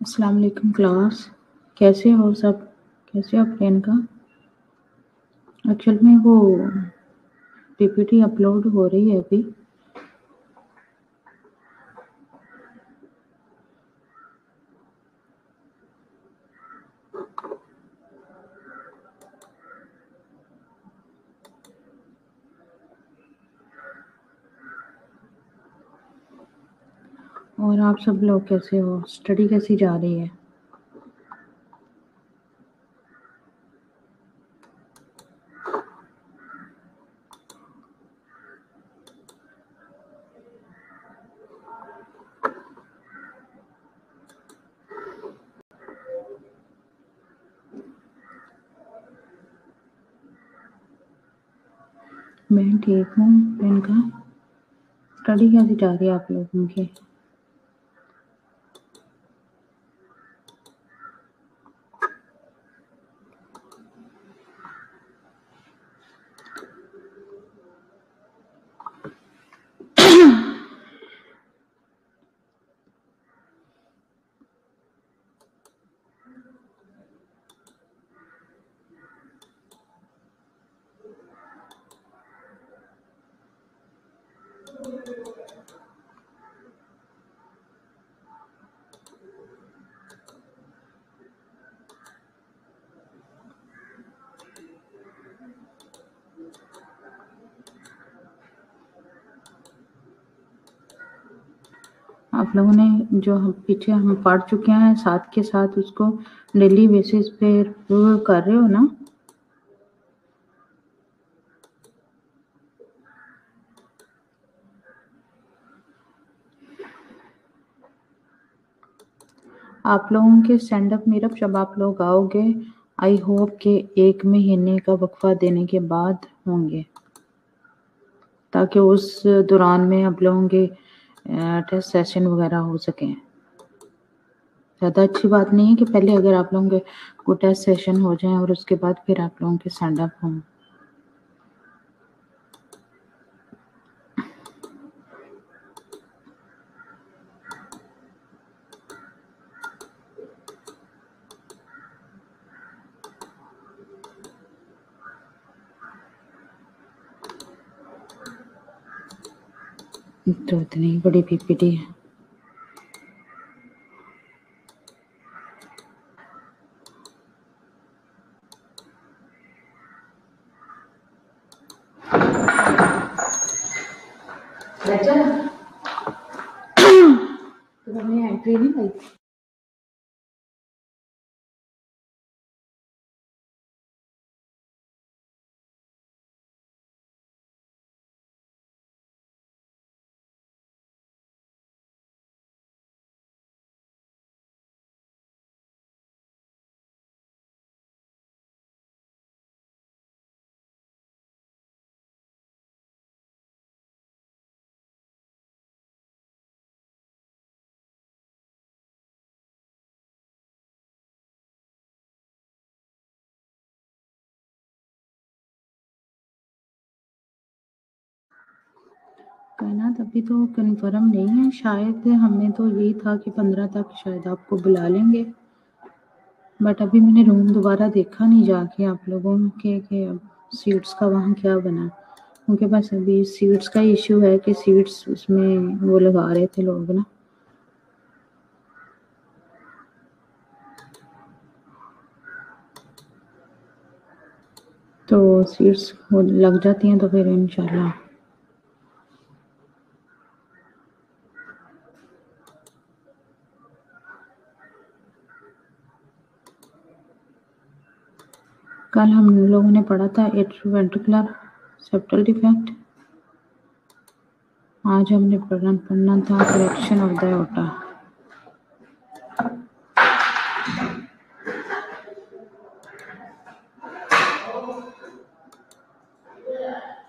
अस्सलाम वालेकुम क्लास, कैसे हो सब? कैसे हो प्रियंका? एक्चुअल में वो पीपीटी अपलोड हो रही है अभी। और आप सब लोग कैसे हो? स्टडी कैसी जा रही है? मैं ठीक हूँ प्रियंका। स्टडी कैसी जा रही है आप लोगों की? आप लोगों ने जो हम पीछे हम पढ़ चुके हैं साथ के साथ उसको डेली बेसिस पे रिव्यू कर रहे हो ना? आप लोगों के स्टैंड अप मीटअप जब आप लोग आओगे, आई होप कि 1 महीने का वक़्फ़ा देने के बाद होंगे, ताकि उस दौरान में आप लोगों के टेस्ट सेशन वगैरह हो सकें। ज़्यादा अच्छी बात नहीं है कि पहले अगर आप लोगों के को टेस्ट सेशन हो जाएँ और उसके बाद फिर आप लोगों के स्टैंड अप हों। तो इतनी बड़ी पीपीटी है। तो हमें एंट्री नहीं आई। कायनात अभी तो कन्फर्म नहीं है, शायद हमें तो यही था कि 15 तक शायद आपको बुला लेंगे, बट अभी मैंने रूम दोबारा देखा नहीं जाके आप लोगों के सीट्स का वहाँ क्या बना। उनके पास अभी सीट्स का इश्यू है कि सीट्स उसमें वो लगा रहे थे लोग ना, तो सीट्स लग जाती हैं तो फिर इंशाल्लाह। कल हम लोगों ने पढ़ा था एट्रोवेंट्रिकुलर सेप्टल डिफेक्ट। आज हमने पढ़ना था correction of the aorta.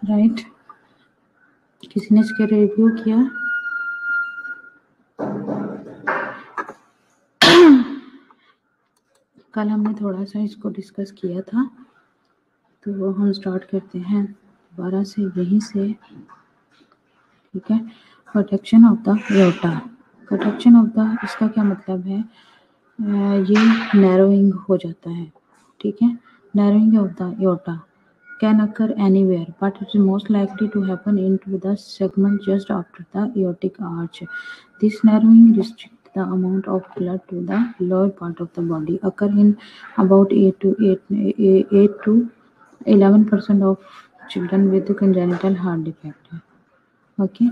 Right, किसी ने इसके रिव्यू किया? कल हमने थोड़ा सा इसको डिस्कस किया था, तो वो हम स्टार्ट करते हैं दोबारा से यहीं से। ठीक है, protection of the aorta. Protection of the, इसका क्या मतलब है ये नैरोइंग हो जाता है, ठीक है। Narrowing of the aorta can occur anywhere, but it is most likely to happen into the segment just after the aortic arch. This narrowing restricts the amount of blood to the lower part of the body, occur in about 8 to 11% of children with congenital heart defect. Okay.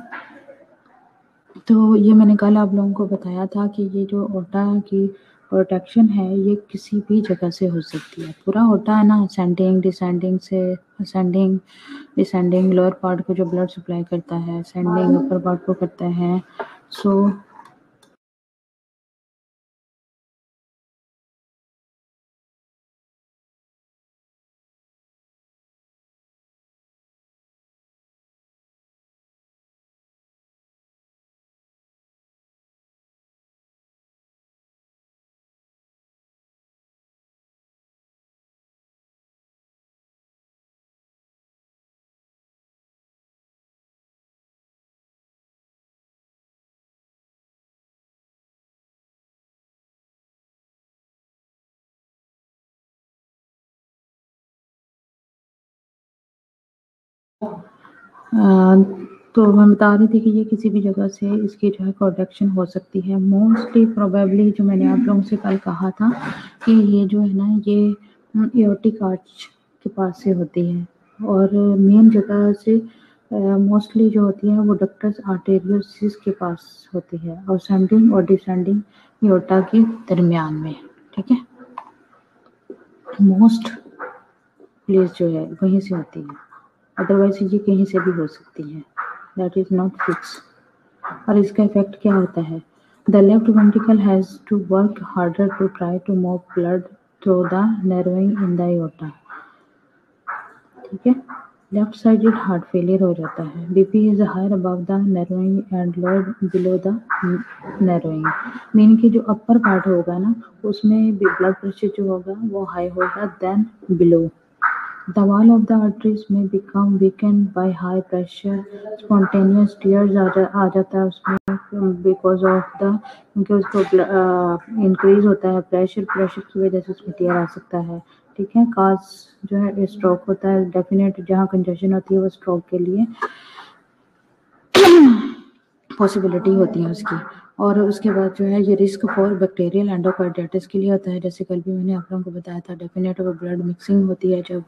तो ये मैंने कल आप लोगों को बताया था कि ये जो ओटा की प्रोटेक्शन है ये किसी भी जगह से हो सकती है। पूरा ओटा है ना, असेंडिंग डिसेंडिंग से, असेंडिंग डिसेंडिंग लोअर पार्ट को जो ब्लड सप्लाई करता है, असेंडिंग अपर पार्ट को करता है। सो तो मैं बता रही थी कि ये किसी भी जगह से इसकी जो है प्रोटेक्शन हो सकती है। मोस्टली प्रोबेबली जो मैंने आप लोगों से कल कहा था कि ये जो है ना ये एओर्टिक आर्च के पास से होती है और मेन जगह से मोस्टली जो होती है वो डक्टस आर्टेरियोसिस के पास होती है और असेंडिंग और डिसेंडिंग एओर्टा के दरमियान में, ठीक है। मोस्ट प्लेस जो है वहीं से होती है, अदरवाइज ये कहीं से भी हो सकती है, दैट इज नॉट फिक्स। और इसका इफेक्ट क्या होता है? The left ventricle has to work harder to try to move blood through the narrowing in the aorta, ठीक है। लेफ्ट साइडेड हार्ट फेलियर हो जाता है। BP is higher above the narrowing and lower below the narrowing, mean कि जो upper part होगा ना उसमें ब्लड प्रेशर जो होगा वो हाई होगा then below. The wall of the arteries may become weakened by high pressure, spontaneous tears आ जाता है उसमें because of the, क्योंकि उसको इंक्रीज होता है प्रेशर की वजह से उसमें टीयर आ सकता है, ठीक है। काज जो है स्ट्रोक होता है, डेफिनेट जहाँ कंजेशन होती है वो स्ट्रोक के लिए पॉसिबिलिटी होती है उसकी। और उसके बाद जो है ये रिस्क फॉर बैक्टीरियल एंडोकार्डिटिस के लिए होता है, जैसे कल भी मैंने आप लोगों को बताया था। डेफिनेट वो ब्लड मिक्सिंग होती है, जब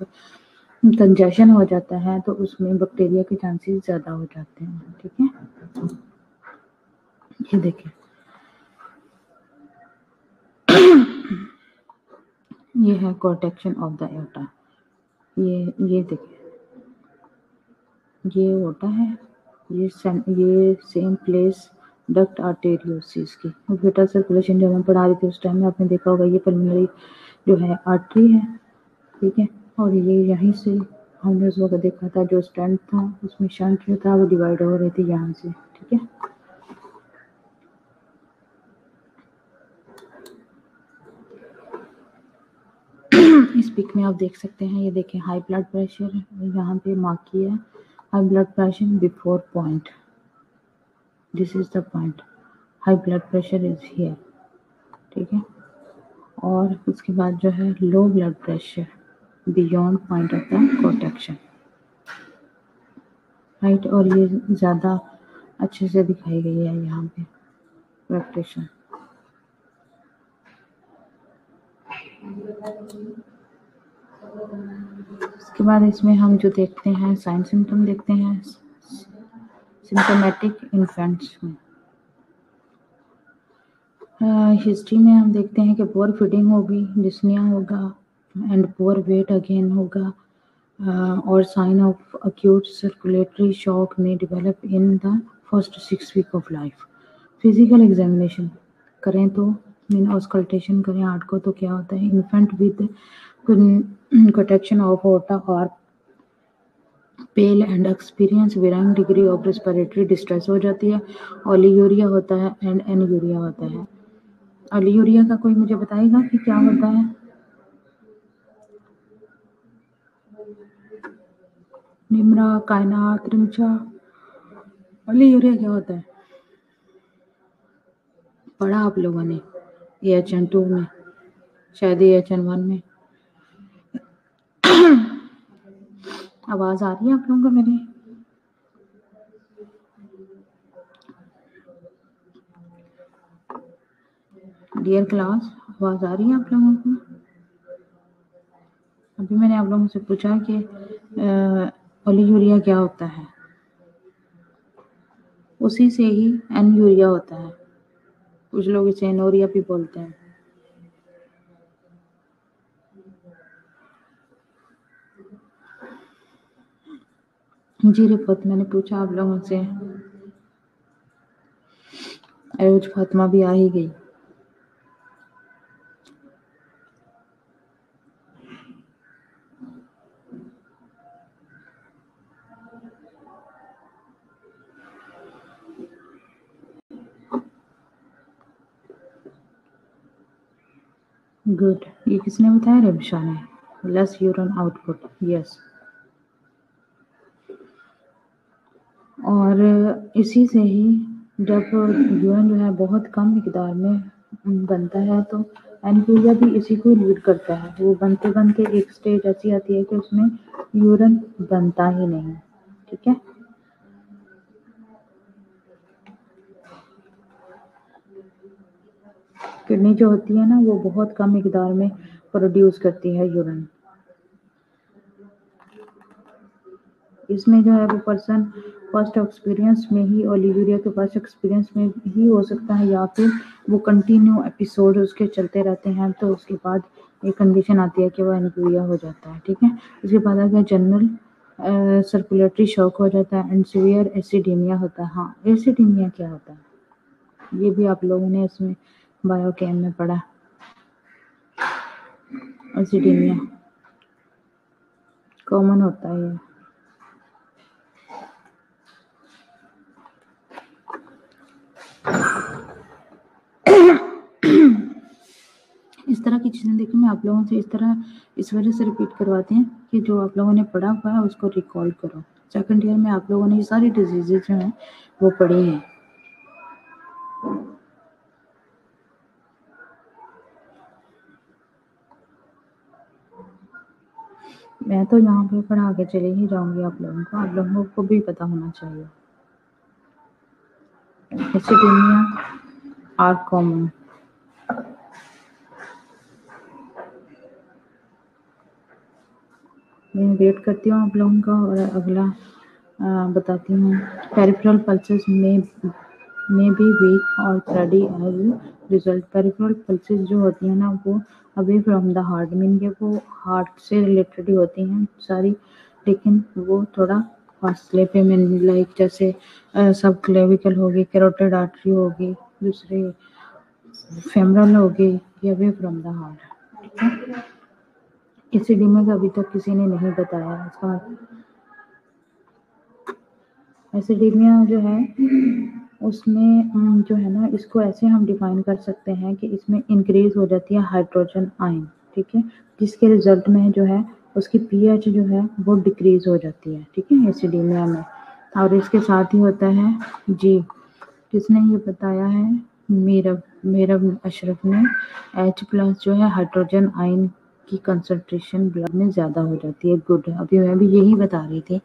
कंजेशन हो जाता है तो उसमें बैक्टीरिया के चांसेस ज़्यादा हो जाते हैं, ठीक है। ये देखिए ये है प्रोटेक्शन ऑफ द एओर्टा। ये देखिए ये ओटा है, ये सेम प्लेस डक्ट आर्टेरियोसिस की विटल सर्कुलेशन जब हम पढ़ा रहे थे उस टाइम में आपने देखा होगा ये पल्मोनरी जो है आर्टरी है, ठीक है। और ये यहीं से हमने उस वक्त देखा था जो स्टेंट था उसमें शंट जो था वो डिवाइड हो रही थी यहाँ से, ठीक है। इस पिक में आप देख सकते हैं, ये देखें हाई ब्लड प्रेशर यहाँ पे मार्क किया है, high blood pressure before point, this is the point, high blood pressure is here, ठीक है। और उसके बाद जो है low blood pressure beyond point of the protection, right. और ये ज़्यादा अच्छे से दिखाई गई है यहाँ पे प्रोटेक्शन। उसके बाद इसमें हम जो देखते हैं साइन सिम्टम देखते हैं सिम्टोमेटिक इन्फेंट्स में। हिस्ट्री में हम देखते हैं कि पुअर फीडिंग होगी, डिस्निया होगा एंड पुअर वेट अगेन होगा, और sign of acute circulatory shock में develop in the first 6 week of life. Physical examination करें तो मीन ऑस्कल्टेशन करें हार्ट को तो क्या होता है, इन्फेंट विद प्रोटेक्शन ऑफ ओटा और pale and experience varying degree of respiratory distress हो जाती है। ओलिगोरिया होता है एंड एनयूरिया होता है। ओलिगोरिया का कोई मुझे बताएगा कि क्या होता है? निम्रा कायनात रिमचा, ओलिगोरिया क्या होता है? पढ़ा आप लोगों ने? AHN2 में, शायद AHN1 में। आवाज आ रही है आप लोगों को मेरी? डियर क्लास, आवाज आ रही है आप लोगों को? अभी मैंने आप लोगों से पूछा कि ओलिगोरिया क्या होता है, उसी से ही एनयूरिया होता है। कुछ लोग इसे एनोरिया भी बोलते हैं। जी रिफत, मैंने पूछा आप लोगों से। अयोज फातिमा भी आ ही गई। गुड, ये किसने बताया? रेबिशा ने। Less urine output, yes. और इसी से ही जब यूरिन जो है बहुत कम मिकदार में बनता है तो एनयूरिया भी इसी को लीड करता है। वो बनते बनते एक स्टेज ऐसी आती है कि उसमें यूरिन बनता ही नहीं। ठीक है, किडनी जो होती है ना, वो बहुत कम मिकदार में प्रोड्यूस करती है यूरिन। इसमें जो है वो पर्सन फर्स्ट एक्सपीरियंस में ही, ओलिगोरिया के फर्स्ट एक्सपीरियंस में ही हो सकता है, या फिर वो कंटिन्यू एपिसोड उसके चलते रहते हैं तो उसके बाद एक कंडीशन आती है कि वो एनयूरिया हो जाता है। ठीक है, उसके बाद आ गया जनरल सर्कुलेटरी शॉक हो जाता है एंड सीवियर एसिडीमिया होता है। हाँ, एसिडीमिया क्या होता है ये भी आप लोगों ने इसमें बायोकेम में पढ़ा। एसिडीमिया कॉमन होता है ये। इस तरह की चीज़ें देखिए, मैं आप लोगों से इस वजह से रिपीट करवाते हैं कि जो आप लोगों ने पढ़ा हुआ है उसको रिकॉल करो। सेकंड ईयर में आप लोगों ने ये सारी डिजीजेज जो हैं वो पढ़ी हैं। मैं तो यहाँ पे पढ़ा के चले ही जाऊंगी आप लोगों को भी पता होना चाहिए। Acidaemia are common. मैं वेट करती हूँ आप लोगों का और अगला बताती हूँ। पेरिफेरल पल्सेस में भी वीक और thready as result. Peripheral pulses जो होती हैं ना, वो away from the heart, mean के वो हार्ट से रिलेटेड ही होती हैं सारी, लेकिन वो थोड़ा फासले पे में, लाइक जैसे सब क्लेविकल होगी, कैरोटिड आर्टरी होगी, दूसरे फेमरल होगी, ये अवे फ्रॉम द हार्ट। ठीक है, एसिडीमिया का अभी तक किसी ने नहीं बताया इसका। एसिडीमिया जो है उसमें जो है ना, इसको ऐसे हम डिफाइन कर सकते हैं कि इसमें इंक्रीज हो जाती है हाइड्रोजन आयन। ठीक है, जिसके रिजल्ट में जो है उसकी पीएच जो है वो डिक्रीज हो जाती है। ठीक है, एसिडीमिया में। और इसके साथ ही होता है जी, किसने ये बताया है? मीरब अशरफ ने। H+ जो है हाइड्रोजन आयन की कंसंट्रेशन ब्लड में ज़्यादा हो जाती है। गुड, अभी मैं भी यही बता रही थी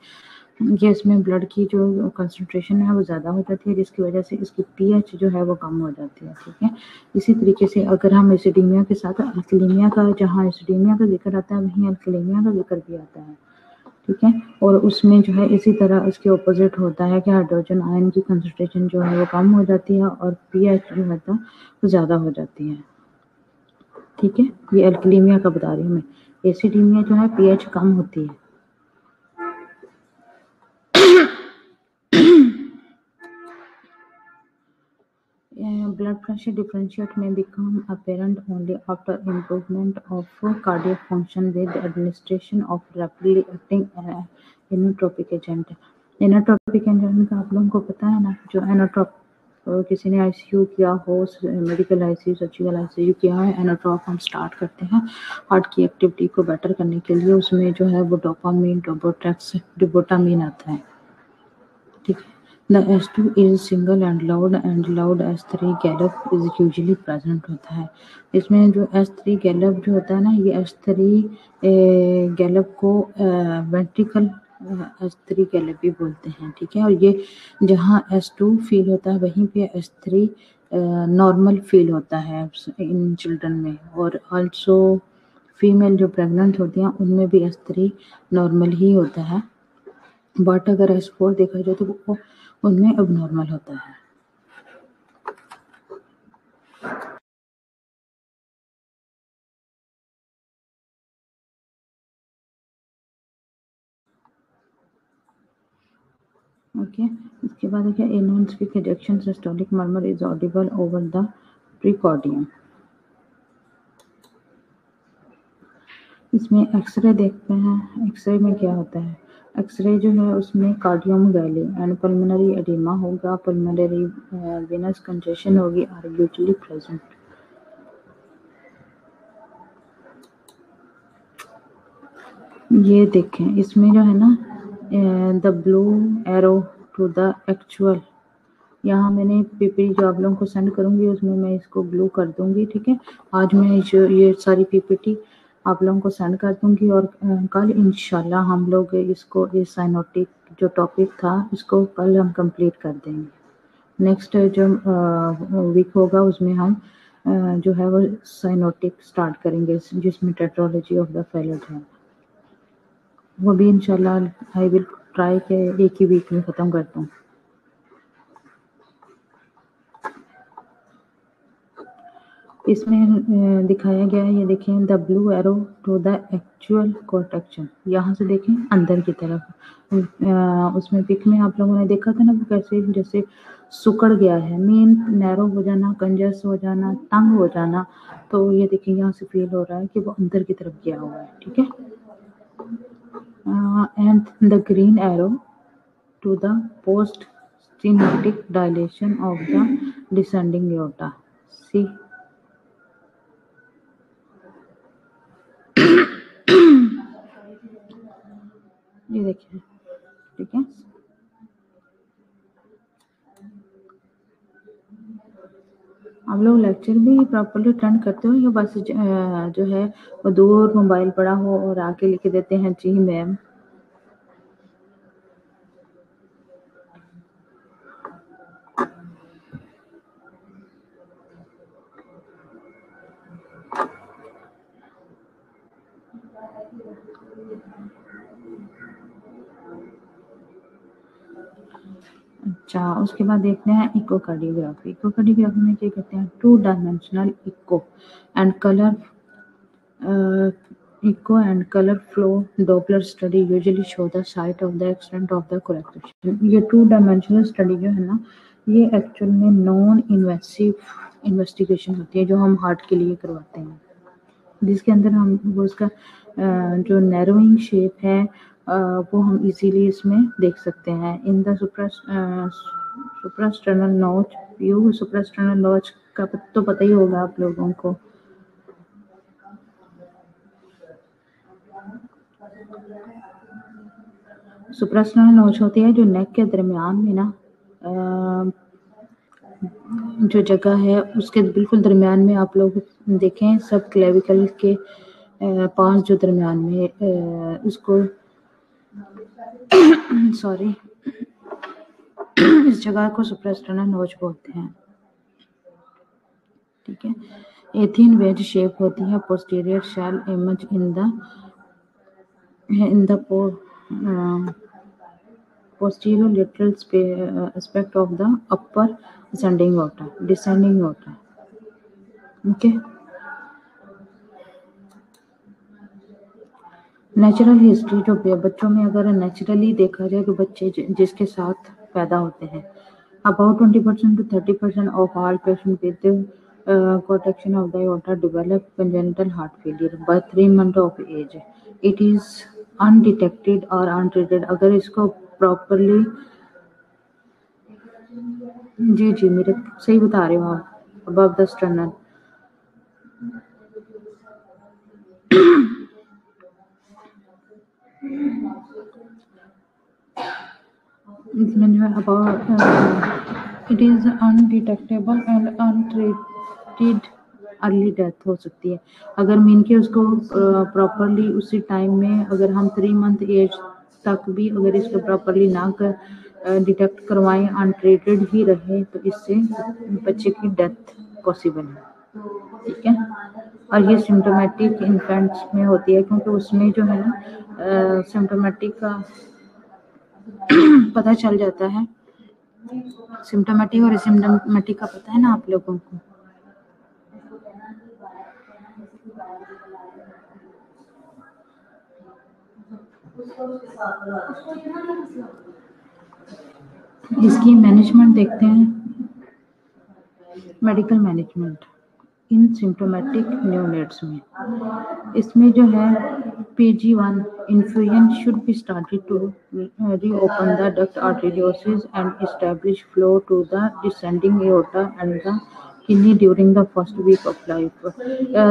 कि इसमें ब्लड की जो कंसंट्रेशन है वो ज़्यादा हो जाती है, जिसकी वजह से इसकी पीएच जो है वो कम हो जाती है। ठीक है, इसी तरीके से अगर हम एसिडीमिया के साथ अल्कलीमिया का, जहाँ एसिडीमिया का जिक्र आता है वहीं अल्कलीमिया का जिक्र भी आता है। ठीक है, और उसमें जो है इसी तरह इसके ऑपोजिट होता है कि हाइड्रोजन आयन की कंसंट्रेशन जो है वो कम हो जाती है और पीएच जो है वो ज़्यादा हो जाती है। ठीक है, ये अल्कलीमिया का बता रही हूँ मैं। एसिडीमिया जो है पीएच कम होती है। Blood pressure differentiate may become apparent only after improvement of cardiac function with administration of rapidly acting inotropic agent। Inotropic agent का आप लोगों को पता है ना, जो इनोट्रोप, किसी ने आईसीयू किया हो, मेडिकल आईसीयू, सर्जिकल आईसीयू किया है, इनोट्रोप हम स्टार्ट करते हैं हार्ट की एक्टिविटी को बेटर करने के लिए। उसमें जो है वो डोपामीन, डोबोट्रेक्स, डिबोटामीन आता है। ठीक है, The S2 is single and loud S3 gallop is usually present होता है। इसमें जो S3 gallop जो होता है ना, ये S3 gallop को ventricle S3 gallop भी बोलते हैं, ठीक है। और ये जहाँ S2 फील होता है वहीं पे S3 नॉर्मल फील होता है इन चिल्ड्रन में। और ऑल्सो फीमेल जो प्रेग्नेंट होती हैं उनमें भी S3 नॉर्मल ही होता है, बट अगर S4 देखा जाए तो वो उनमें अबनॉर्मल होता है। ओके, इसके बाद देखिए a non specific ejection systolic murmur is audible over the precordium. इसमें एक्सरे देखते हैं। एक्सरे में क्या होता है, एक्सरे जो है उसमें cardiomegaly and pulmonary oedema होगा, पल्मोनरी वेनस कंजेशन होगी आर यूजुअली प्रेजेंट। ये देखें, इसमें जो है ना the blue arrow to the actual, यहाँ मैंने पीपीटी जो आप लोगों को सेंड करूंगी उसमें मैं इसको ब्लू कर दूंगी, ठीक है। आज मैं जो ये सारी पीपीटी आप लोगों को सेंड कर दूंगी और कल इंशाल्लाह हम लोग इसको इस साइनोटिक जो टॉपिक था इसको कल हम कंप्लीट कर देंगे। नेक्स्ट जो वीक होगा उसमें हम जो है वो साइनोटिक स्टार्ट करेंगे जिसमें टेट्रोलॉजी ऑफ द फैलड है, वो भी इंशाल्लाह आई विल ट्राई के एक ही वीक में ख़त्म कर दूँ। इसमें दिखाया गया है, ये देखें the blue arrow to the actual coarctation, यहाँ से देखें अंदर की तरफ। उसमें पिक में आप लोगों ने देखा था ना वो कैसे जैसे सुकड़ गया है, मीन नैरो हो जाना, कंजस हो जाना, तंग हो जाना। तो ये देखिए यहाँ से फील हो रहा है कि वो अंदर की तरफ गया हुआ है, ठीक है। And the green arrow to the post-stenotic dilation of the descending aorta. See, ये देखिए, ठीक है। आप लोग लेक्चर भी प्रॉपर्ली अटेंड करते हो या बस जो है वो दूर मोबाइल पड़ा हो और आके लिख देते हैं जी मैम। अच्छा, उसके बाद देखते हैं इकोकार्डियोग्राफी। इकोकार्डियोग्राफी में क्या कहते हैं, two dimensional echo and color flow Doppler study usually show the site of the extent of the correction। ये टू डायमेंशनल स्टडी जो है ना, ये एक्चुअल में नॉन इन्वेसिव इन्वेस्टिगेशन होती है जो हम हार्ट के लिए करवाते हैं, जिसके अंदर हम वो उसका जो नैरोइंग शेप है वो हम इजीली इसमें देख सकते हैं। इन द सुप्रास्टर्नल नोच व्यू, सुप्रास्टर्नल नोच का तो पता ही होगा आप लोगों को। सुप्रास्टर्नल नोच होती है जो नेक के दरमियान में ना जो जगह है उसके बिल्कुल दरमियान में आप लोग देखें, सब क्लेविकल के पास जो दरमियान में उसको सॉरी इस जगह को सुप्रास्टर्नल नोच बोलते हैं, ठीक है। ए थिन वेज शेप होती है, posterior shell image in the posterior lateral aspect of the upper ascending aorta, descending aorta, okay। Natural history जो बच्चों में अगर नेचुरली देखा जाए तो बच्चे जिसके साथ पैदा होते हैं, about 20% to 30% of all patients with protection of the aorta develop congenital heart failure by 3 months of age. It is undetected or untreated। अगर इसको प्रॉपरली, जी जी मेरे सही बता रहे हो आप, above the sternum। इसमें जो है about it is undetectable and untreated early death हो सकती है। अगर मीन के उसको प्रॉपरली उसी टाइम में अगर हम 3 मंथ एज तक भी अगर इसको प्रॉपरली ना कर डिटेक्ट करवाएं, अनट्रीटेड ही रहे, तो इससे बच्चे की डेथ पॉसिबल है। ठीक है, और ये सिम्टोमेटिक इन्फेंट्स में होती है, क्योंकि उसमें जो है ना सिम्टोमेटिक का पता चल जाता है। सिम्टोमेटिक और एसिम्टोमेटिक का पता है ना आप लोगों को? इसकी मैनेजमेंट देखते हैं। मेडिकल मैनेजमेंट इन सिम्टोमेटिक न्यूनेट्स में, इसमें जो है PG1 infusion should be started to reopen the duct arteriosus and establish flow to the descending aorta and the kidney during the first week of life।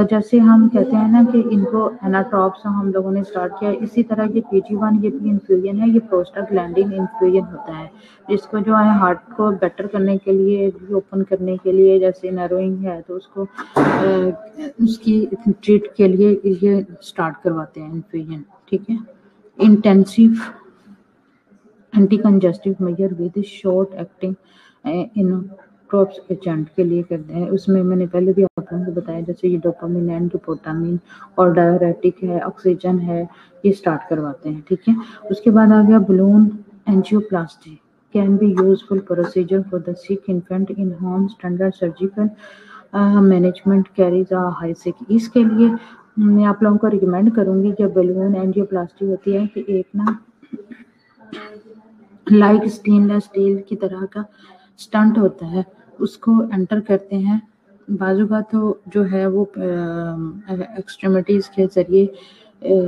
जैसे हम कहते हैं ना कि इनको एनाट्रॉप्स हम लोगों ने स्टार्ट किया, इसी तरह ये PG1 ये भी इन्फ्यूजन है, ये प्रोस्टाग्लैंडिन इन्फ्यूजन होता है, जिसको जो है हार्ट को बेटर करने के लिए, ओपन करने के लिए, जैसे नर्विंग है तो उसको उसकी ट्रीट के लिए ये स्टार्ट करवाते हैं इन्फ्यूजन। ठीक है, intensive anti congestive measure with short acting inotropes agent के लिए करते हैं। उसमें मैंने पहले भी आप लोगों को बताया, जैसे ये डोपामिन एंड डोपोटामिन और डायरेटिक है, ऑक्सीजन है, ये स्टार्ट करवाते हैं। ठीक है, उसके बाद आ गया balloon angioplasty can be useful procedure for the sick infant in home। standard surgical management carries a high risk। इसके लिए मैं आप लोगों को रिकमेंड करूंगी, जब बलून एंजियोप्लास्टी होती है कि एक ना लाइक स्टेनलेस स्टील की तरह का स्टंट होता है, उसको एंटर करते हैं। बाजू का तो जो है वो एक्सट्रीमिटीज के जरिए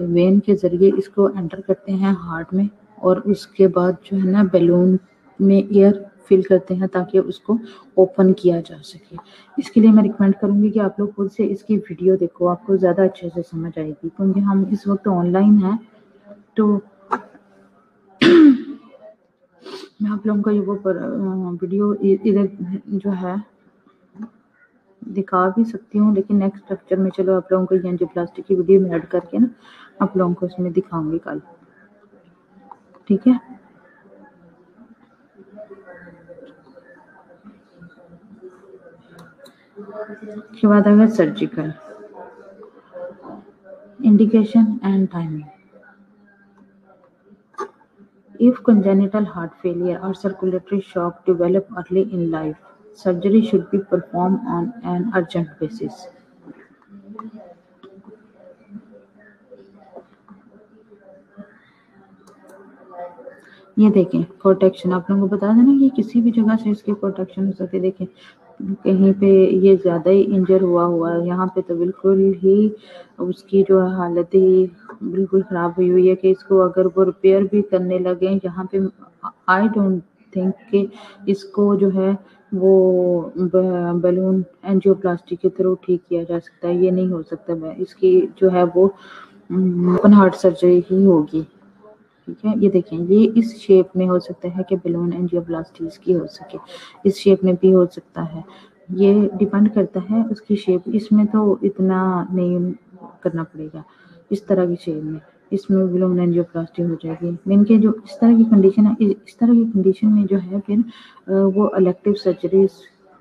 वेन के जरिए इसको एंटर करते हैं हार्ट में, और उसके बाद जो है ना बैलून में एयर फिल करते हैं ताकि उसको ओपन किया जा सके। इसके लिए मैं रिकमेंड करूंगी कि आप लोग खुद से इसकी वीडियो देखो, आपको ज़्यादा अच्छे से समझ आएगी, क्योंकि हम इस वक्त ऑनलाइन हैं तो मैं आप लोगों को ये वो वीडियो इधर जो है दिखा भी सकती हूँ, लेकिन नेक्स्ट लेक्चर में चलो आप लोगों को ये एंजियोप्लास्टी की वीडियो में ऐड करके ना आप लोगों को इसमें दिखाऊंगी कल। ठीक है, उसके बाद अगर surgical indication and timing. If congenital heart failure or circulatory shock develop early in life, surgery should be performed on an urgent basis। ये देखें प्रोटेक्शन, आप लोगों को बता देना कि किसी भी जगह से इसकी प्रोटेक्शन हो सकती है। देखें कहीं पे ये ज़्यादा ही इंजर हुआ है, यहाँ पे तो बिल्कुल ही उसकी जो हालत ही बिल्कुल ख़राब हुई हुई है कि इसको अगर वो रिपेयर भी करने लगे यहाँ पे, आई डोंट थिंक कि इसको जो है वो बलून एंजियोप्लास्टी के थ्रू ठीक किया जा सकता है। ये नहीं हो सकता, इसकी जो है वो ओपन हार्ट सर्जरी ही होगी। ठीक है, ये देखें ये इस शेप में हो सकता है कि बलून एंजियोप्लास्टी की हो सके, इस शेप में भी हो सकता है, ये डिपेंड करता है उसकी शेप। इसमें तो इतना नहीं करना पड़ेगा, इस तरह की शेप में इसमें बलून एंजियोप्लास्टी हो जाएगी। मीन के जो इस तरह की कंडीशन है, इस तरह की कंडीशन में जो है फिर वो इलेक्टिव सर्जरीज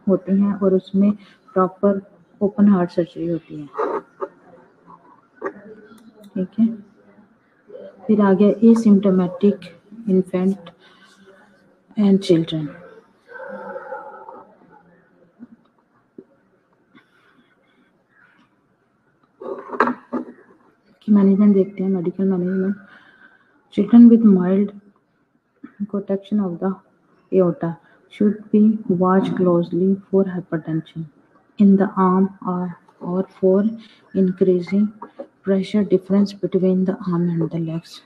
होती हैं और उसमें प्रॉपर ओपन हार्ट सर्जरी होती है। ठीक है, फिर आ गया एसिम्प्टोमेटिक इन्फेंट एंड चिल्ड्रन। की मैनेजमेंट देखते हैं, medical management. Children with mild protection of the aorta should be watched closely for hypertension in the arm or for increasing pressure difference between the arm and the legs।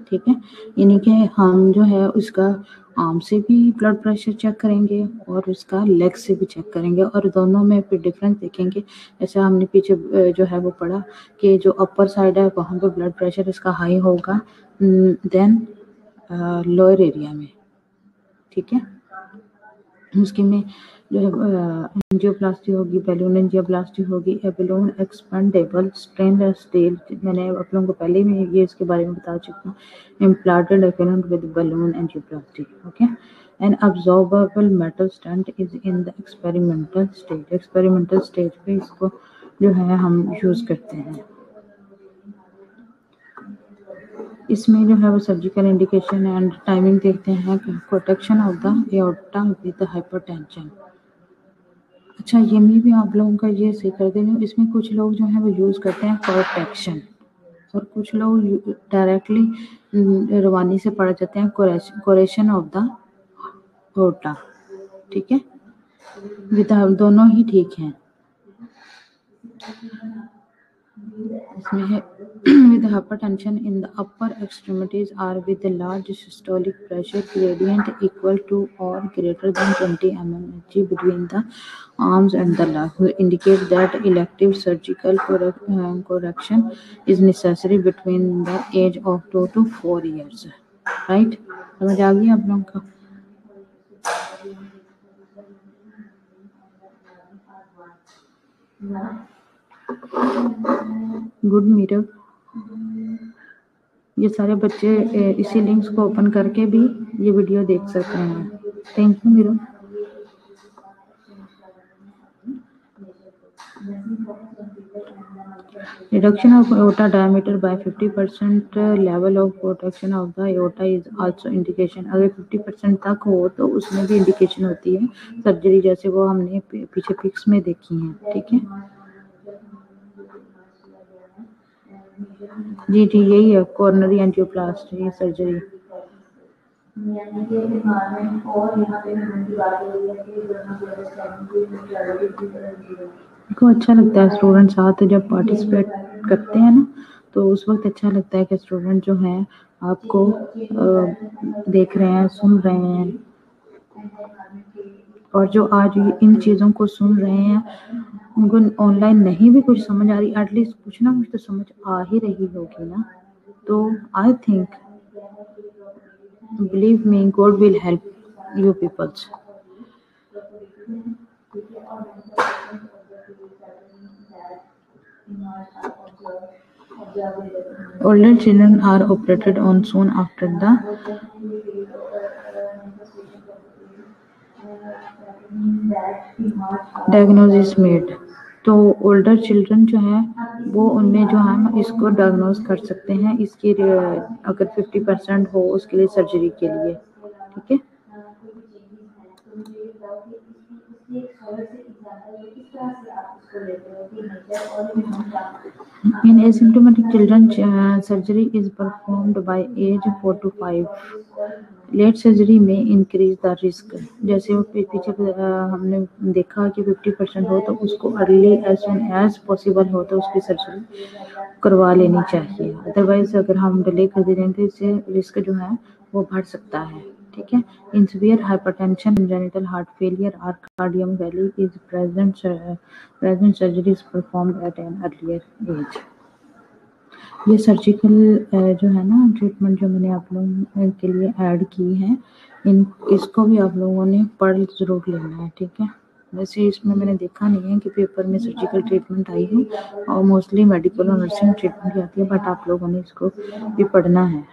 ठीक है, यानी कि हम जो है उसका आर्म से भी ब्लड प्रेशर चेक करेंगे और उसका लेग से भी चेक करेंगे, और दोनों में फिर डिफरेंस देखेंगे। जैसे हमने पीछे जो है वो पढ़ा कि जो अपर साइड है वहाँ पे ब्लड प्रेशर इसका हाई होगा देन लोअर एरिया में, ठीक है। उसके में जो है एंजियोप्लास्टी होगी, बैलून एंजियोप्लास्टी होगी, ए बैलून एक्सपेंडेबल स्टेनलेस स्टील, मैंने आप लोगों को पहले भी ये इसके बारे में बता चुकी हूँ, implanted equivalent with balloon angioplasty, okay. An absorbable metal stent is in the experimental stage, experimental stage पे इसको जो है हम यूज़ करते हैं। इसमें जो है वो सर्जिकल इंडिकेशन एंड टाइमिंग देखते हैं, protection of the aorta with hypertension. अच्छा, ये मैं भी आप लोगों का ये सही कर दे रही हूँ, इसमें कुछ लोग जो है वो यूज़ करते हैं प्रोटेक्शन और कुछ लोग डायरेक्टली रवानी से पढ़ जाते हैं कोरेशन ऑफ द एओर्टा, ठीक है। दोनों ही ठीक हैं। इसमें है with hypertension in the upper extremities or with a large systolic pressure gradient equal to or greater than 20 mmHg between the arms and the leg will indicate that elective surgical correction is necessary between the age of 2 to 4 years, right? समझ आ गई आप लोगों का? Good मीरव, ये सारे बच्चे इसी links को ओपन करके भी ये वीडियो देख सकते हैं। थैंक यू मीरव। Reduction of aorta diameter by 50%, level of protection of the aorta is also indication। अगर 50% तक हो तो उसमें भी इंडिकेशन होती है सर्जरी, जैसे वो हमने पीछे पिक्स में देखी हैं, ठीक है जी जी, यही है कॉर्नरी एंजियोप्लास्टी सर्जरी। को अच्छा लगता है स्टूडेंट साथ जब पार्टिसिपेट करते हैं ना, तो उस वक्त अच्छा लगता है कि स्टूडेंट जो हैं आपको देख रहे हैं, सुन रहे हैं, और जो आज इन चीज़ों को सुन रहे हैं उनको ऑनलाइन नहीं भी कुछ समझ आ रही, एटलीस्ट कुछ ना कुछ तो समझ आ ही रही होगी ना। तो I think, believe me, God will help you peoples. Older children are operated on soon after the diagnosis made। तो ओल्डर चिल्ड्रन जो है वो उनमें जो है इसको डायग्नोज कर सकते हैं, इसकी अगर 50% हो उसके लिए सर्जरी के लिए, ठीक है। In asymptomatic children, surgery is performed by age 4 to 5। Late surgery में इंक्रीज द रिस्क, जैसे वो पीछे हमने देखा कि 50% हो तो उसको early age soon as possible हो तो उसकी सर्जरी करवा लेनी चाहिए, अदरवाइज अगर हम डिले कर दे रहे तो इससे रिस्क जो है वो बढ़ सकता है, ठीक है। In severe hypertension, congenital heart failure और cardiomegaly is present surgery is performed at an earlier age. ये सर्जिकल जो है ना ट्रीटमेंट जो मैंने आप लोगों के लिए ऐड की है, इसको भी आप लोगों ने पढ़ ज़रूर लेना है, ठीक है। वैसे इसमें मैंने देखा नहीं है कि पेपर में सर्जिकल ट्रीटमेंट आई हो, और मोस्टली मेडिकल और नर्सिंग ट्रीटमेंट ही आती है, बट आप लोगों ने इसको भी पढ़ना है।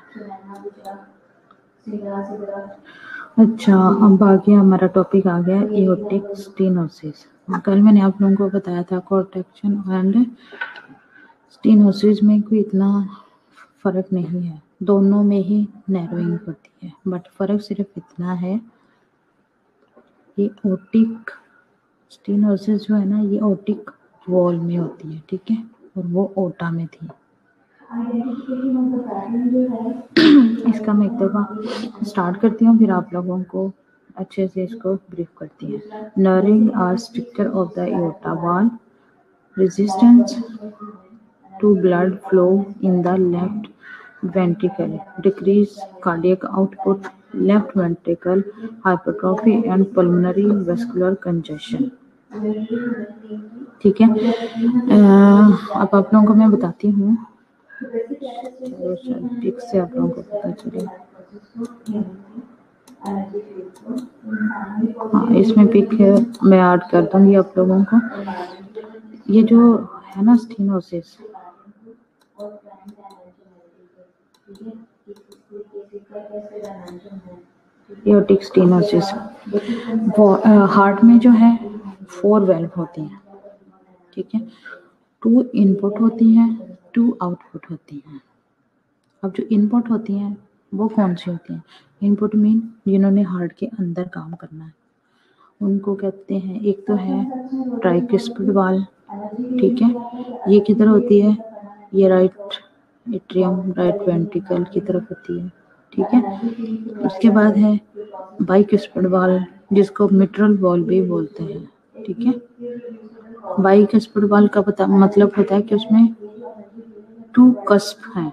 अच्छा, अब आगे हमारा टॉपिक आ गया एओर्टिक स्टेनोसिस। कल मैंने आप लोगों को बताया था कॉन्ट्रैक्शन एंड स्टेनोसिस में कोई इतना फ़र्क नहीं है, दोनों में ही नैरोइंग होती है, बट फ़र्क सिर्फ इतना है, ये एओर्टिक स्टेनोसिस जो है ना ये एओर्टिक वॉल में होती है, ठीक है, और वो ओटा में थी। इसका मैं एक दफ़ा स्टार्ट करती हूँ, फिर आप लोगों को अच्छे से इसको ब्रीफ करती है। Narrowing or structure of the aorta wall, resistance to blood flow in the left ventricle, decrease cardiac output, left ventricle hypertrophy and pulmonary vascular congestion, ठीक है। अब आप लोगों को मैं बताती हूँ, चलो पिक से आप लोगों को पता चले। हाँ, इसमें पिक मैं ऐड कर दूंगी आप लोगों को। ये जो है ना स्टेनोसिस, एओर्टिक स्टेनोसिस, वो हार्ट में जो है 4 वेल्व होती हैं, ठीक है, 2 इनपुट होती हैं, 2 आउटपुट होती हैं। अब जो इनपुट होती हैं वो कौन सी होती हैं? इनपुट मीन जिन्होंने हार्ट के अंदर काम करना है, उनको कहते हैं, एक तो है ट्राइकिस्पिड वाल्व, ठीक है, ये किधर होती है? ये राइट एट्रियम, राइट वेंट्रिकल की तरफ होती है, ठीक है। उसके बाद है बाइकिस्पिड वाल्व, जिसको मिट्रल वाल्व भी बोलते हैं, ठीक है। बाइकिस्पिड वाल्व का मतलब होता है कि उसमें 2 कस्प हैं,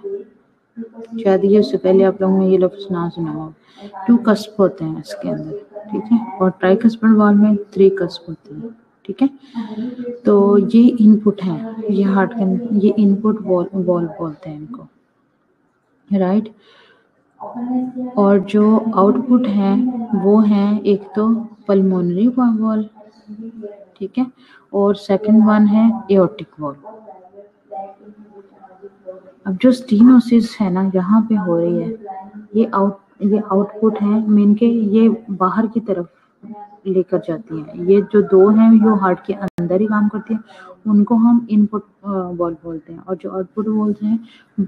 शायद ये उससे पहले आप लोगों ने ये लफ्ज़ ना सुना हो। 2 कस्प होते हैं इसके अंदर, ठीक है, और ट्राइकस्पिड वाल्व में 3 कस्प होते हैं, ठीक है। तो ये इनपुट है, ये हार्ट के अंदर, ये इनपुट वाल्व बोलते हैं इनको, राइट। और जो आउटपुट है वो है एक तो पल्मोनरी वाल्व, ठीक है, और सेकंड वन है एओर्टिक वाल्व। अब जो स्टेनोसिस है ना यहाँ पे हो रही है, ये आउटपुट है, मीन के ये बाहर की तरफ लेकर जाती है। ये जो 2 हैं जो हार्ट के अंदर ही काम करती हैं, उनको हम इनपुट वाल्व बोलते हैं, और जो आउटपुट वाल्व हैं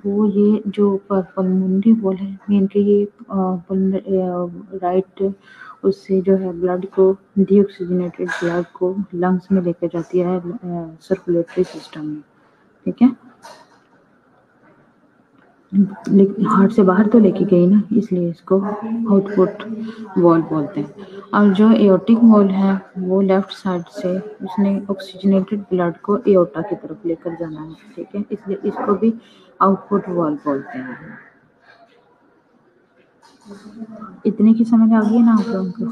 वो ये जो पल्मोनरी वाल्व है, मीन के ये राइट उससे जो है ब्लड को, डीऑक्सीजनेटेड ब्लड को लंग्स में लेकर जाती है, सर्कुलेटरी सिस्टम में, ठीक है। हार्ट से बाहर तो लेके गई ना, इसलिए इसको आउटपुट वाल्व बोलते हैं। और जो एओर्टिक वाल्व है वो लेफ्ट साइड से उसने ऑक्सीजनेटेड ब्लड को एओर्टा की तरफ लेकर जाना है, ठीक है, इसलिए इसको भी आउटपुट वाल्व बोलते हैं। इतने की समझ आ गई ना आप लोगों को?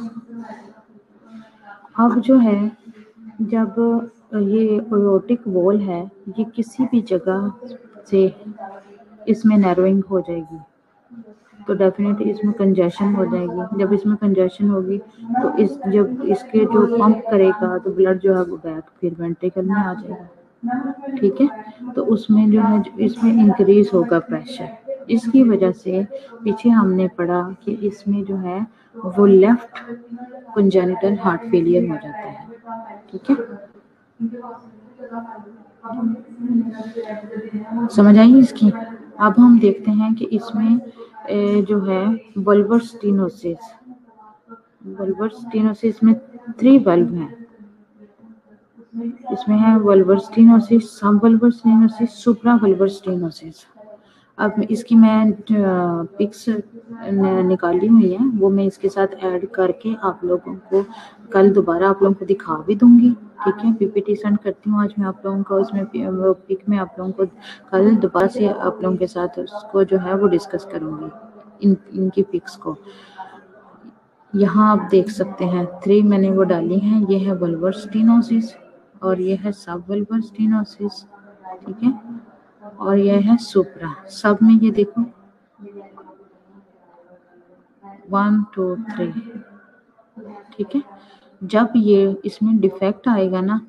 अब जो है, जब ये एओर्टिक वाल्व है, ये किसी भी जगह से इसमें नैरोइंग हो जाएगी तो डेफिनेटली इसमें कंजेशन हो जाएगी। जब इसमें कंजेशन होगी तो जब इसके जो पंप करेगा तो ब्लड जो है वो बैक फिर वेंट्रिकल में आ जाएगा, ठीक है। तो उसमें जो है इसमें इंक्रीज होगा प्रेशर। इसकी वजह से पीछे हमने पढ़ा कि इसमें जो है वो लेफ्ट कंजेनिटल हार्ट फेलियर हो जाता है, ठीक है। समझ आई इसकी? अब हम देखते हैं कि इसमें जो है वल्वर स्टेनोसिस में 3 वाल्व हैं। इसमें है वल्वर स्टेनोसिस, सब वल्वर स्टेनोसिस, सुप्रा वल्वर स्टेनोसिस। अब इसकी मैं पिक्स निकाली हुई है, वो मैं इसके साथ ऐड करके आप लोगों को कल दोबारा आप लोगों को दिखा भी दूंगी, ठीक है। पीपीटी सेंड करती हूँ आज मैं आप लोगों को, उसमें पिक में आप लोगों को कल दोबारा से आप लोगों के साथ उसको जो है वो डिस्कस करूंगी, इनकी पिक्स को। यहाँ आप देख सकते हैं 3 मैंने वो डाली हैं, ये है वल्वर स्टेनोसिस और ये है सब वल्वर स्टेनोसिस, ठीक है, और यह है सुप्रा। सब में ये देखो 1 2 3, ठीक है। जब ये इसमें डिफेक्ट आएगा ना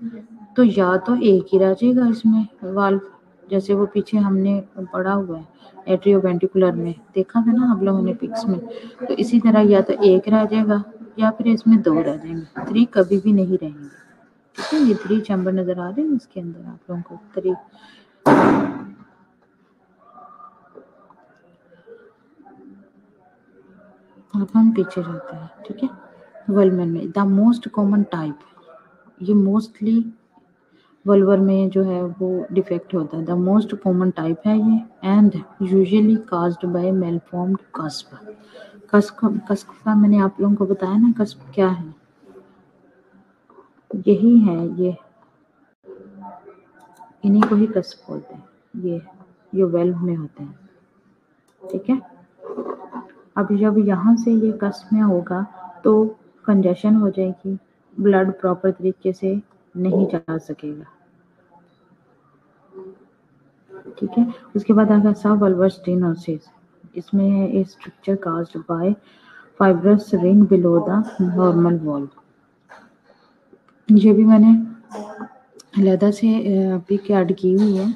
तो या तो एक ही रह जाएगा इसमें वाल्व, जैसे वो पीछे हमने पढ़ा हुआ है एट्रियोवेंट्रिकुलर में, देखा था ना आप लोगों ने पिक्स में। तो इसी तरह या तो एक रह जाएगा या फिर इसमें 2 रह जाएंगे, 3 कभी भी नहीं रहेंगे, ठीक है। ये 3 चैम्बर नजर आ रहे हैं इसके अंदर आप लोगों को 3। अब हम पीछे जाते हैं, ठीक है। वल्वर में द मोस्ट कॉमन टाइप, ये मोस्टली वल्वर में जो है वो डिफेक्ट होता है, द मोस्ट कॉमन टाइप है ये, and usually caused by malformed cusp. Cusp का मैंने आप लोगों को बताया ना, कस्प क्या है, यही है, ये इन्हीं को ही कस्प बोलते हैं, ये वेल्व में होते हैं, ठीक है। अब जब यहाँ से ये कस्प में होगा तो कंजेशन हो जाएगी, ब्लड प्रॉपर तरीके से नहीं जा सकेगा, ठीक है। उसके बाद आएगा सब वल्वर स्टेनोसिस, इसमें a structure caused by fibrous ring below the normal wall. ये भी मैंने अलहदा से पिक ऐड की हुई है।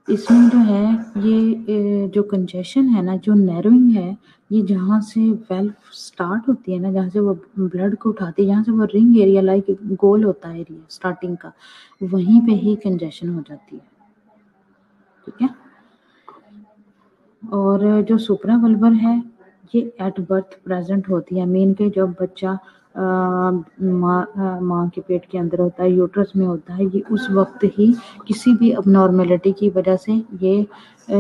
इसमें जो है ये जो कंजेशन है ना, जो नैरोइंग है, ये जहाँ से वेल्व स्टार्ट होती है ना, जहाँ से वो ब्लड को उठाती है, जहाँ से वो रिंग एरिया लाइक गोल होता है एरिया स्टार्टिंग का, वहीं पे ही कंजेशन हो जाती है। ठीक है। और जो सुप्रावल्वर है ये एट बर्थ प्रेजेंट होती है, मीन के जब बच्चा माँ के पेट के अंदर होता है, यूट्रस में होता है, ये उस वक्त ही किसी भी अबनॉर्मेलिटी की वजह से ये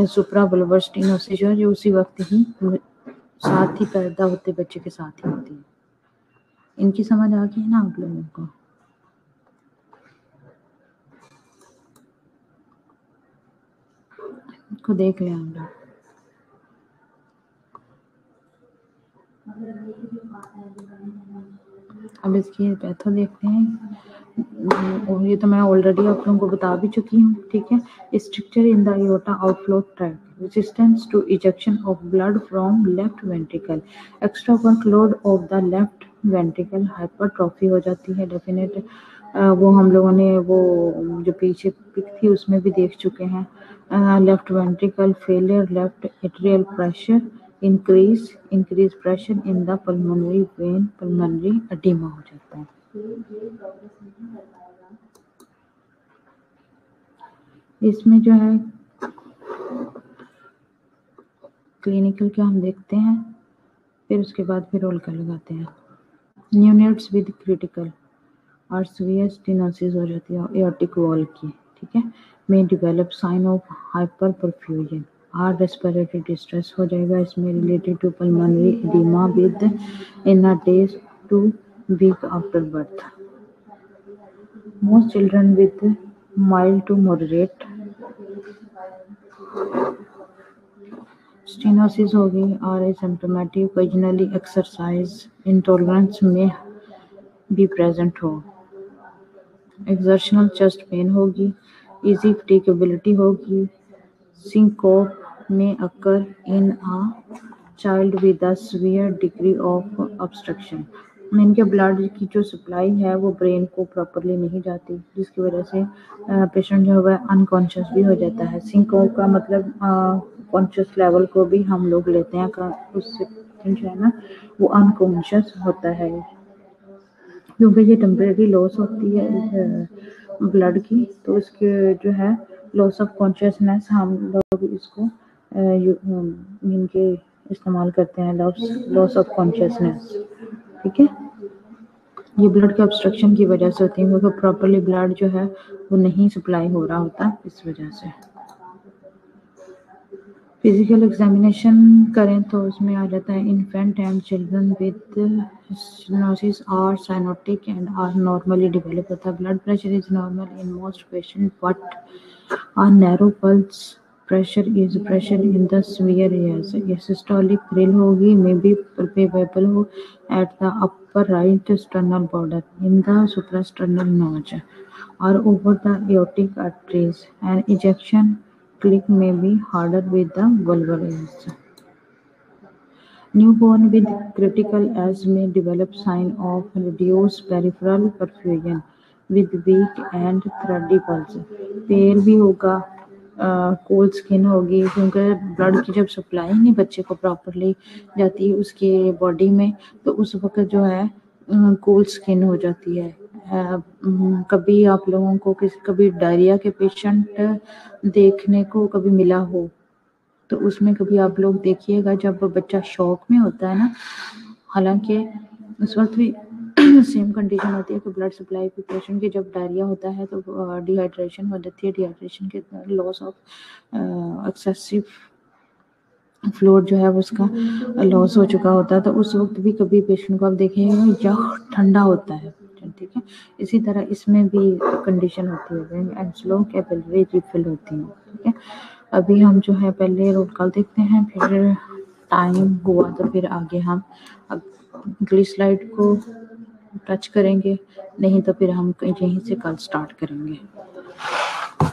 सुप्रावल्वर स्टेनोसिस जो है उसी वक्त ही साथ ही पैदा होते बच्चे के साथ ही होती है। इनकी समझ आ गई ना आप लोगों को? इसको देख लें हम लोग। अब इसकी पैथो देखते हैं। और ये तो मैं ऑलरेडी आप लोगों को बता भी चुकी हूँ। ठीक है। Structure in the aorta outflow tract, resistance to ejection of blood from left ventricle, extra workload of the left ventricle, hypertrophy हो जाती है डेफिनेट। वो हम लोगों ने वो जो पीछे पिक थी उसमें भी देख चुके हैं। Left ventricle failure, left atrial pressure increase pressure in the pulmonary vein, pulmonary oedema हो जाता है। इसमें जो है क्लिनिकल क्या हम देखते हैं, फिर उसके बाद फिर रोल कर लगाते हैं। न्यूनेट्स विद क्रिटिकल और सीवियर स्टेनोसिस हो जाती है एओर्टिक वॉल की। ठीक है। में develop sign of hyper perfusion और रेस्पिरेटरी डिस्ट्रेस हो जाएगा इसमें, related to pulmonary oedema within a days to week after birth. Most children with mild to moderate stenosis होगी और एसिम्प्टोमेटिक, ओकेजनली एक्सरसाइज इंटॉलरेंस में भी प्रेजेंट हो, exertional chest pain होगी, इजी फटीगेबिलिटी होगी, syncope may occur in a child with a severe degree of obstruction. इनके blood की जो सप्लाई है वो ब्रेन को प्रॉपरली नहीं जाती, जिसकी वजह से पेशेंट जो है अनकॉन्शियस भी हो जाता है। सिंकोप का मतलब कॉन्शियस लेवल को भी हम लोग लेते हैं, उससे जो है ना वो अनकॉन्शियस होता है, क्योंकि ये टेम्परेरी लॉस होती है ब्लड की, तो इसके जो है लॉस ऑफ कॉन्शियसनेस हम लोग इसको इनके इस्तेमाल करते हैं, लॉस ऑफ कॉन्शियसनेस। ठीक है। ये ब्लड के ऑब्स्ट्रक्शन की वजह से होती है, क्योंकि प्रॉपरली ब्लड जो है वो नहीं सप्लाई हो रहा होता इस वजह से। फिजिकल एग्जामिनेशन करें तो उसमें आ जाता है infant and children with stenosis are cyanotic and are normally develop होता है। Blood pressure is normal in most patient but a narrow pulse pressure is pressure in the severe areas. A systolic thrill होगी, may be palpable हो at the upper right sternal border in the suprasternal notch or over the aortic arteries. An ejection click may be harder with the vulvar areas. Newborn with critical as may develop sign of reduced peripheral perfusion with weak and thready pulse. पेल भी होगा, cold skin होगी, क्योंकि blood की जब supply नहीं बच्चे को properly जाती है उसके बॉडी में, तो उस वक्त जो है कोल्ड स्किन हो जाती है। कभी आप लोगों को कभी डायरिया के पेशेंट देखने को कभी मिला हो तो उसमें कभी आप लोग देखिएगा जब बच्चा शॉक में होता है ना, हालांकि उस वक्त भी सेम कंडीशन होती है कि ब्लड सप्लाई पे पेशेंट की जब डायरिया होता है तो डिहाइड्रेशन हो जाती है, डिहाइड्रेशन के लॉस ऑफ एक्सेसिव फ्लूइड जो है उसका लॉस हो चुका होता है, तो उस वक्त भी कभी पेशेंट को आप देखेंगे या ठंडा होता है। ठीक है। इसी तरह इसमें भी कंडीशन होती है एंड स्लो कैपिलरी रिफिल होती है। ठीक है। अभी हम जो है पहले रोल कॉल देखते हैं, फिर टाइम हुआ तो फिर आगे हम अगली स्लाइड को टच करेंगे, नहीं तो फिर हम यहीं से कल स्टार्ट करेंगे।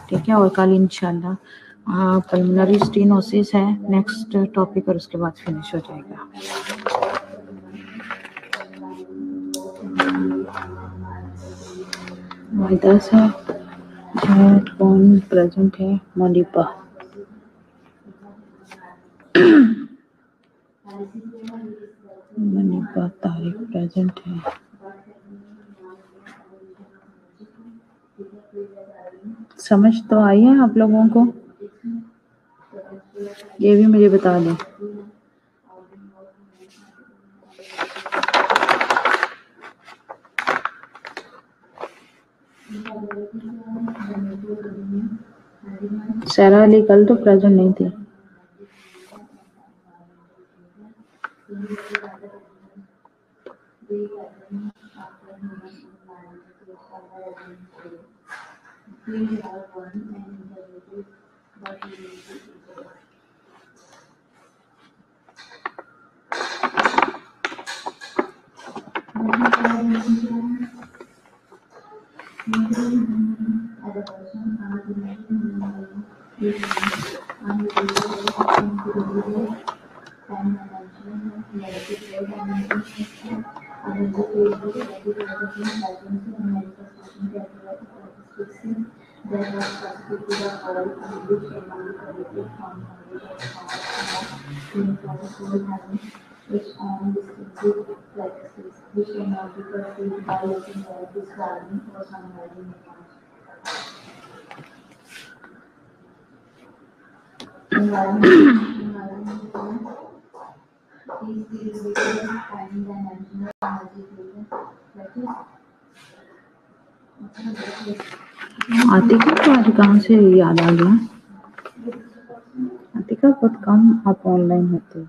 ठीक है। और कल इंशाल्लाह पल्मोनरी स्टेनोसिस है नेक्स्ट टॉपिक और उसके बाद फिनिश हो जाएगा। वाइडस है कौन प्रेजेंट है मोनिपा तारीख प्रेजेंट है। समझ तो आई है आप लोगों को? ये भी मुझे बता दें। सारा अली कल तो प्रेजेंट नहीं थी। आतिका को आज कहाँ से याद आ गया? आतिका बहुत कम आप ऑनलाइन होते हो।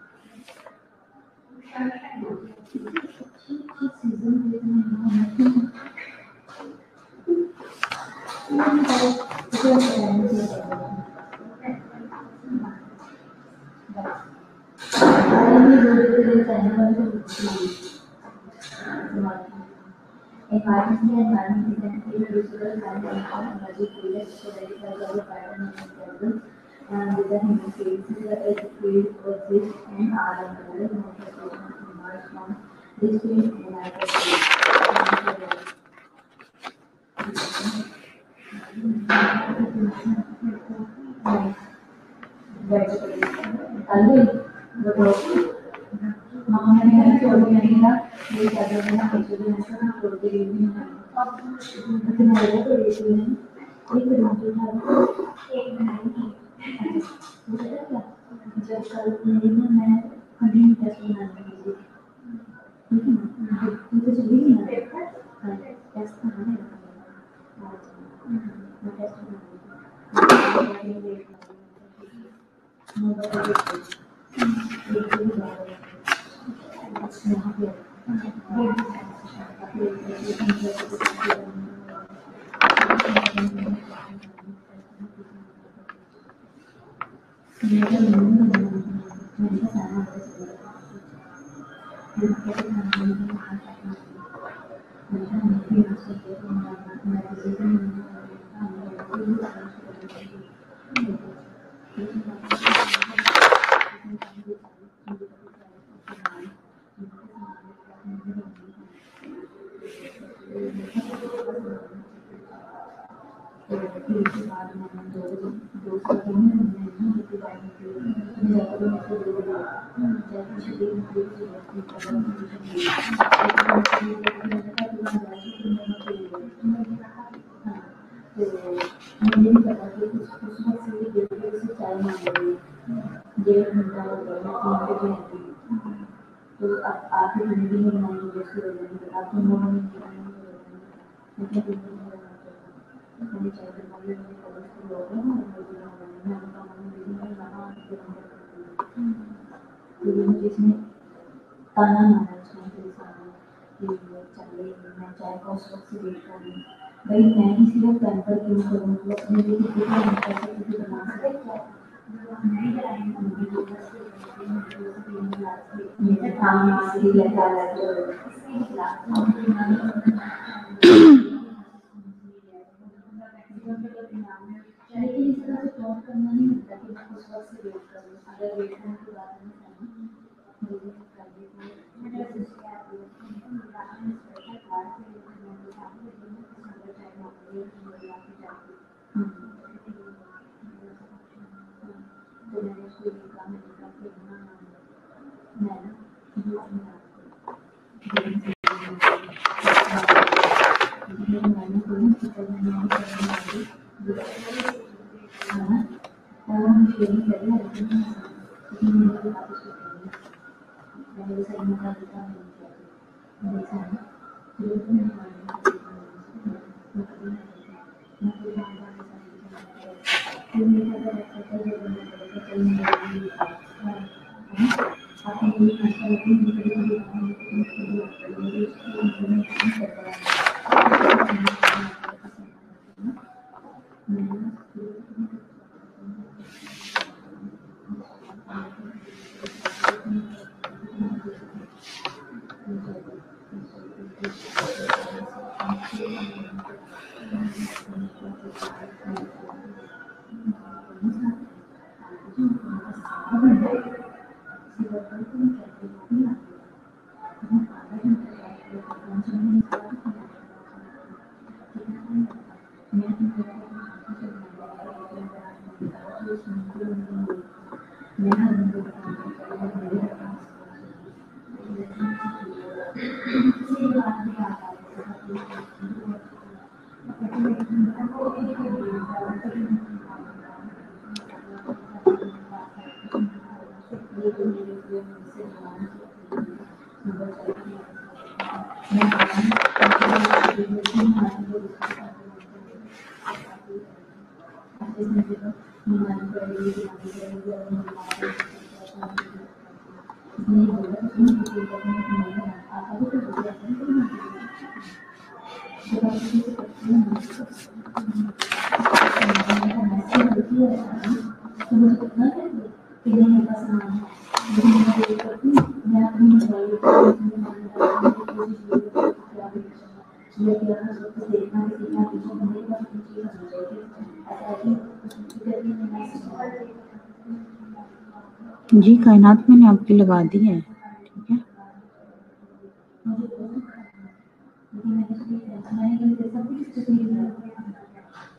जी कायनात मैंने आपकी लगा दी है, ठीक है।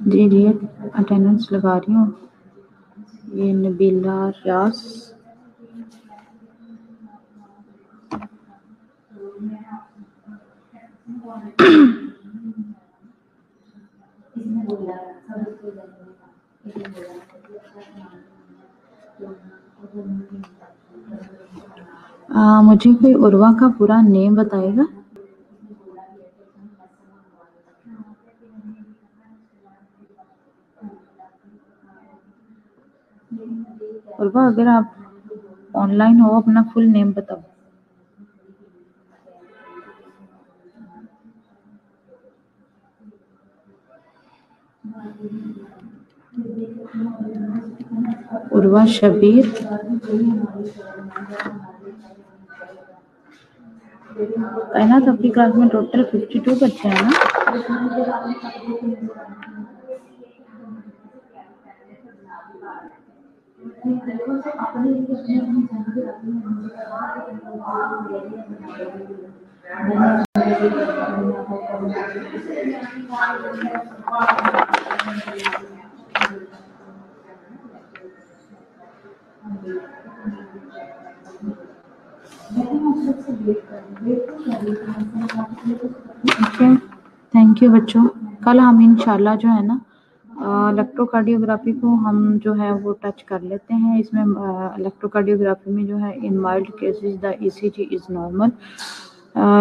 जी जी अटेंडेंस लगा रही हूँ। ये नबीला रियाज, मुझे कोई उर्वा का पूरा नेम बताएगा? उर्वा अगर आप ऑनलाइन हो अपना फुल नेम बताओ। उर्वा शबीर, कायनात आपकी क्लास में टोटल 52 बच्चे हैं ना? ओके, थैंक यू बच्चों। कल हम इंशाल्लाह जो है ना इलेक्ट्रोकार्डियोग्राफी को हम जो है वो टच कर लेते हैं। इसमें इलेक्ट्रोकार्डियोग्राफी में जो है in mild cases the ECG is normal,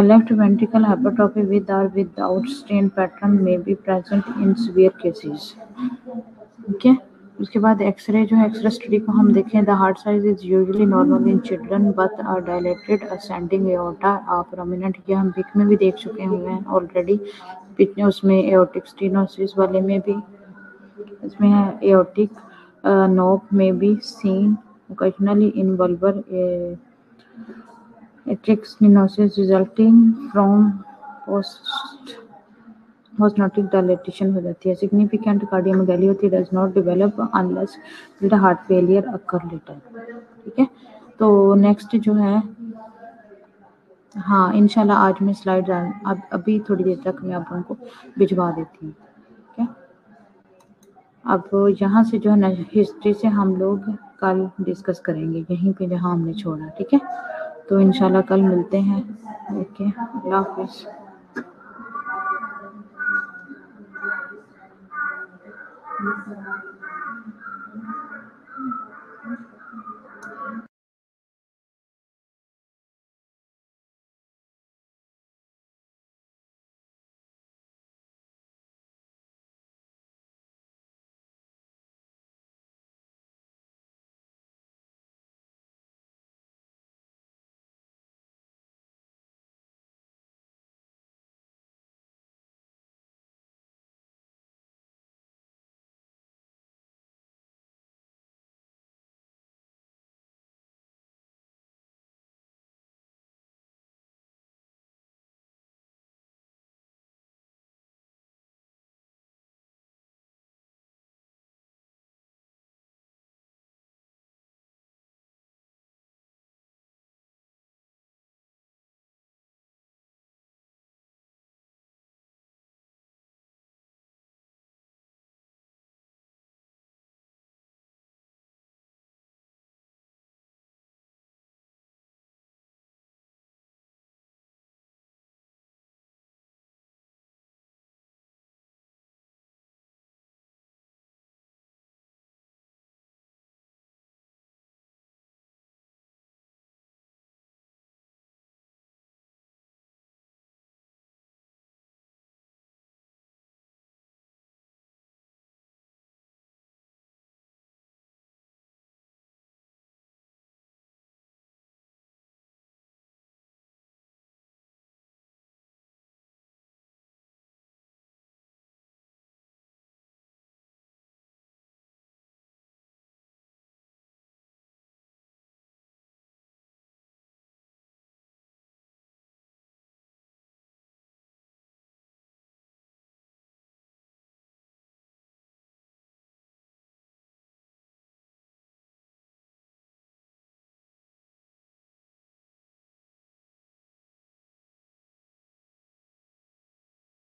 left ventricle hypertrophy with or without strain pattern may be present in severe cases. Okay, उसके बाद एक्सरे जो है एक्सरे स्टडी को हम देखें। The heart size is usually normal in children but are dilated ascending aorta आप prominent, ये हम पिक में भी देख चुके हुए हैं ऑलरेडी। पिछले उसमें एओर्टिक स्टेनोसिस वाले में भी इसमें है एओर्टिक नोब में भी seen occasionally in vulvar atrial stenosis resulting from post osmotic dilatation हो जाती है। Significant cardiomegaly does not develop unless the heart failure occur later. ठीक है, तो नेक्स्ट जो है, हाँ इंशाल्लाह आज मैं स्लाइड अब अभी थोड़ी देर तक मैं आप लोगों को भिजवा देती हूँ। ठीक है, अब यहाँ से जो है ना हिस्ट्री से हम लोग कल डिस्कस करेंगे यहीं पे जहाँ हमने छोड़ा। ठीक है, तो इंशाल्लाह कल मिलते हैं। ओके, अल्लाह हाफिज़।